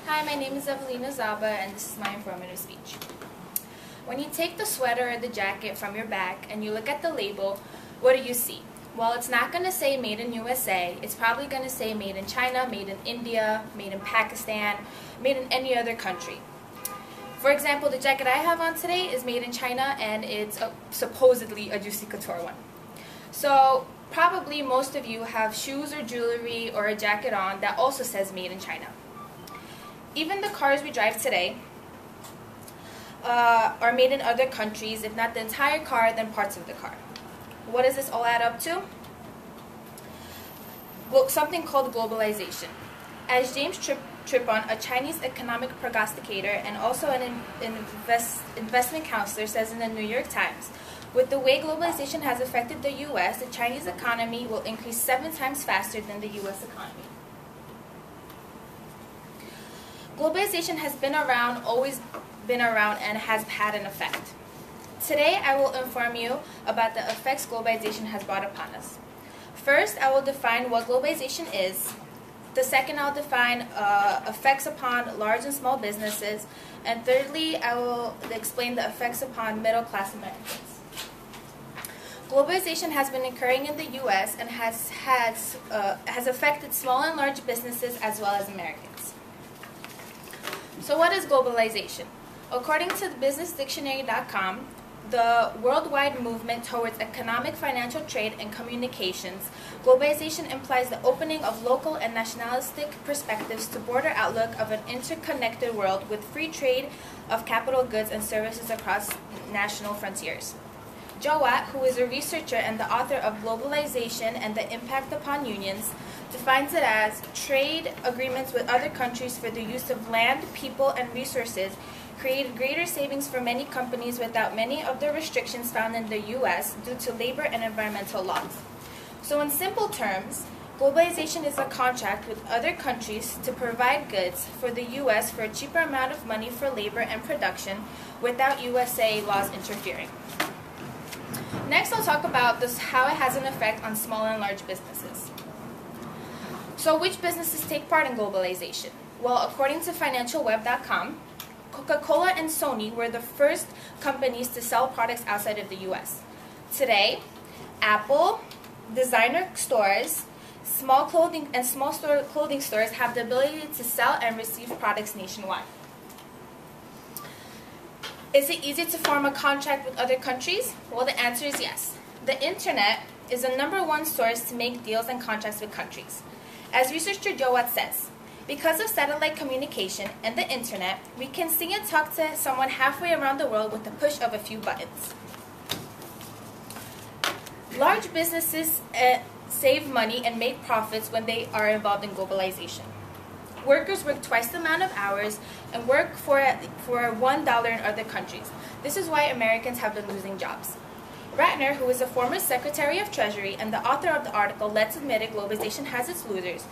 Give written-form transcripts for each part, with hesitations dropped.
Hi, my name is ewelina.z-spe113-spr12 and this is my informative speech. When you take the sweater or the jacket from your bag and you look at the label, what do you see? Well, it's not going to say made in USA. It's probably going to say made in China, made in India, made in Pakistan, made in any other country. For example, the jacket I have on today is made in China and it's supposedly a Juicy Couture one. So probably most of you have shoes or jewelry or a jacket on that also says made in China. Even the cars we drive today are made in other countries, if not the entire car, then parts of the car. What does this all add up to? Well, something called globalization. As James Tripon, a Chinese economic prognosticator and also an investment counselor, says in the New York Times, with the way globalization has affected the U.S., the Chinese economy will increase 7 times faster than the U.S. economy. Globalization has been around, always been around, and has had an effect. Today, I will inform you about the effects globalization has brought upon us. First, I will define what globalization is. The second, I'll define effects upon large and small businesses. And thirdly, I will explain the effects upon middle-class Americans. Globalization has been occurring in the U.S. and has affected small and large businesses as well as Americans. So what is globalization? According to businessdictionary.com, the worldwide movement towards economic, financial, trade, and communications, globalization implies the opening of local and nationalistic perspectives to broader outlook of an interconnected world with free trade of capital goods and services across national frontiers. Joe Watt, who is a researcher and the author of Globalization and the Impact Upon Unions, defines it as trade agreements with other countries for the use of land, people, and resources created greater savings for many companies without many of the restrictions found in the U.S. due to labor and environmental laws. So in simple terms, globalization is a contract with other countries to provide goods for the U.S. for a cheaper amount of money for labor and production without USA laws interfering. Next, I'll talk about how it has an effect on small and large businesses. So which businesses take part in globalization? Well, according to financialweb.com, Coca-Cola and Sony were the first companies to sell products outside of the U.S. Today, Apple, designer stores, small clothing stores have the ability to sell and receive products nationwide. Is it easy to form a contract with other countries? Well, the answer is yes. The internet is the #1 source to make deals and contracts with countries. As researcher Joe Watt says, because of satellite communication and the internet, we can see and talk to someone halfway around the world with the push of a few buttons. Large businesses save money and make profits when they are involved in globalization. Workers work twice the amount of hours and work for $1 in other countries. This is why Americans have been losing jobs. Ratner, who is a former Secretary of Treasury and the author of the article Let's Admit It, Globalization Has Its Losers,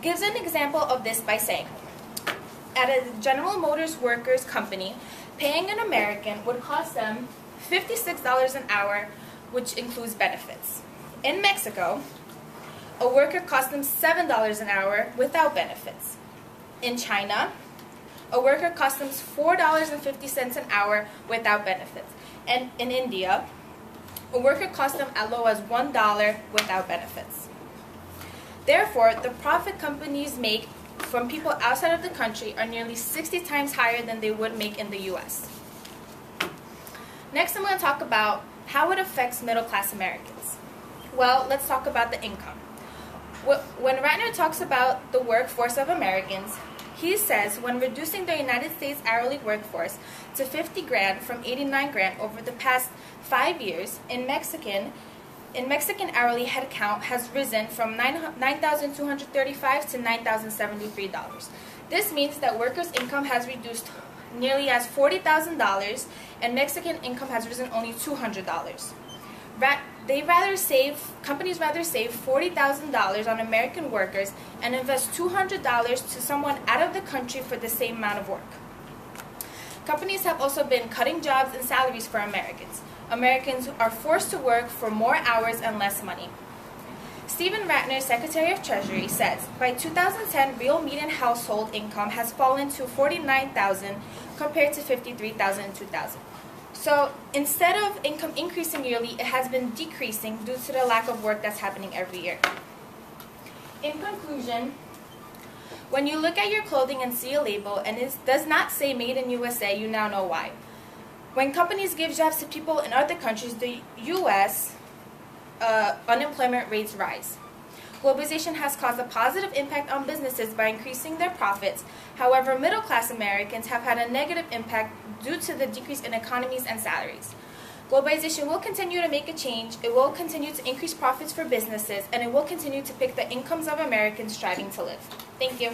gives an example of this by saying, at a General Motors workers company, paying an American would cost them $56 an hour, which includes benefits. In Mexico, a worker cost them $7 an hour without benefits. In China, a worker cost them $4.50 an hour without benefits. And in India, a worker cost them as low as $1 without benefits. Therefore, the profit companies make from people outside of the country are nearly 60 times higher than they would make in the U.S. Next, I'm going to talk about how it affects middle-class Americans. Well, let's talk about the income. When Ratner talks about the workforce of Americans, he says when reducing the United States hourly workforce to $50,000 from $89,000 over the past 5 years, in Mexican hourly headcount has risen from $9,235 to $9,073. This means that workers' income has reduced nearly as $40,000 and Mexican income has risen only $200. Companies rather save $40,000 on American workers and invest $200 to someone out of the country for the same amount of work. Companies have also been cutting jobs and salaries for Americans. Americans are forced to work for more hours and less money. Stephen Ratner, Secretary of Treasury, says, by 2010, real median household income has fallen to $49,000 compared to $53,000 in 2000. So instead of income increasing yearly, it has been decreasing due to the lack of work that's happening every year. In conclusion, when you look at your clothing and see a label and it does not say Made in USA, you now know why. When companies give jobs to people in other countries, the U.S. Unemployment rates rise. Globalization has caused a positive impact on businesses by increasing their profits. However, middle-class Americans have had a negative impact due to the decrease in economies and salaries. Globalization will continue to make a change, it will continue to increase profits for businesses, and it will continue to pick the incomes of Americans striving to live. Thank you.